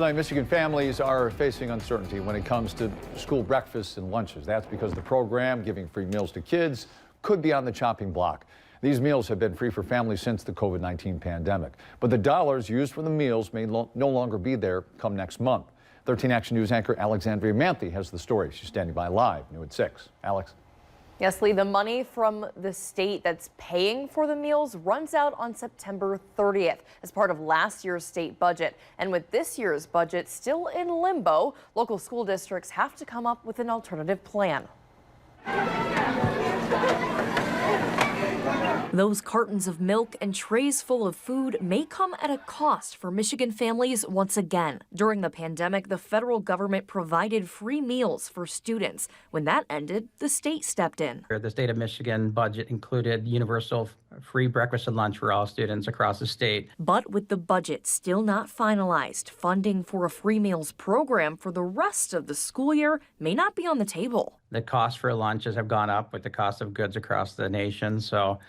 Michigan families are facing uncertainty when it comes to school breakfasts and lunches. That's because the program giving free meals to kids could be on the chopping block. These meals have been free for families since the COVID-19 pandemic, but the dollars used for the meals may no longer be there come next month. 13 Action News anchor Alexandria Manthe has the story. She's standing by live, new at 6. Alex. Yes, Lee, the money from the state that's paying for the meals runs out on September 30th as part of last year's state budget. And with this year's budget still in limbo, local school districts have to come up with an alternative plan. Those cartons of milk and trays full of food may come at a cost for Michigan families once again. During the pandemic, the federal government provided free meals for students. When that ended, the state stepped in. The state of Michigan budget included universal free breakfast and lunch for all students across the state. But with the budget still not finalized, funding for a free meals program for the rest of the school year may not be on the table. The cost for lunches have gone up with the cost of goods across the nation. So,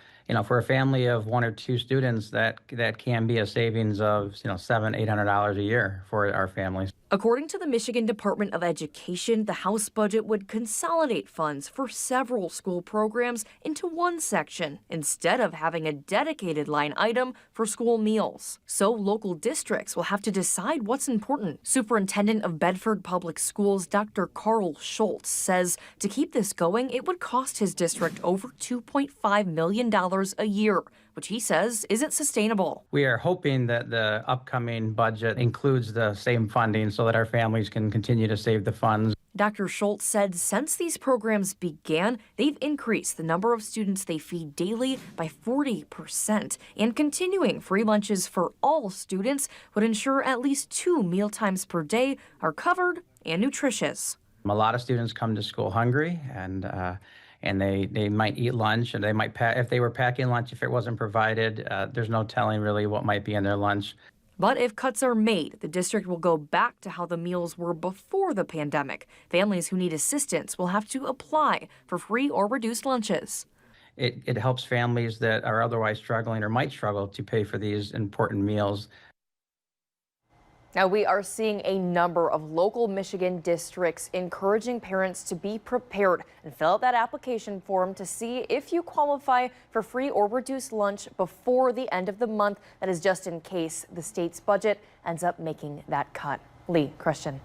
for a family of 1 or 2 students, that can be a savings of, $700-800 a year for our families. According to the Michigan Department of Education, the House budget would consolidate funds for several school programs into one section instead of having a dedicated line item for school meals. So local districts will have to decide what's important. Superintendent of Bedford Public Schools, Dr. Carl Schultz, says to keep this going, it would cost his district over $2.5 million a year, which he says isn't sustainable. We are hoping that the upcoming budget includes the same funding so that our families can continue to save the funds. Dr. Schultz said since these programs began, they've increased the number of students they feed daily by 40%. And continuing free lunches for all students would ensure at least 2 mealtimes per day are covered and nutritious. A lot of students come to school hungry, and they might eat lunch, and they might if they were packing lunch, if it wasn't provided, there's no telling really what might be in their lunch. But if cuts are made, the district will go back to how the meals were before the pandemic. Families who need assistance will have to apply for free or reduced lunches. It helps families that are otherwise struggling or might struggle to pay for these important meals. Now, we are seeing a number of local Michigan districts encouraging parents to be prepared and fill out that application form to see if you qualify for free or reduced lunch before the end of the month. That is just in case the state's budget ends up making that cut. Lee, Christian.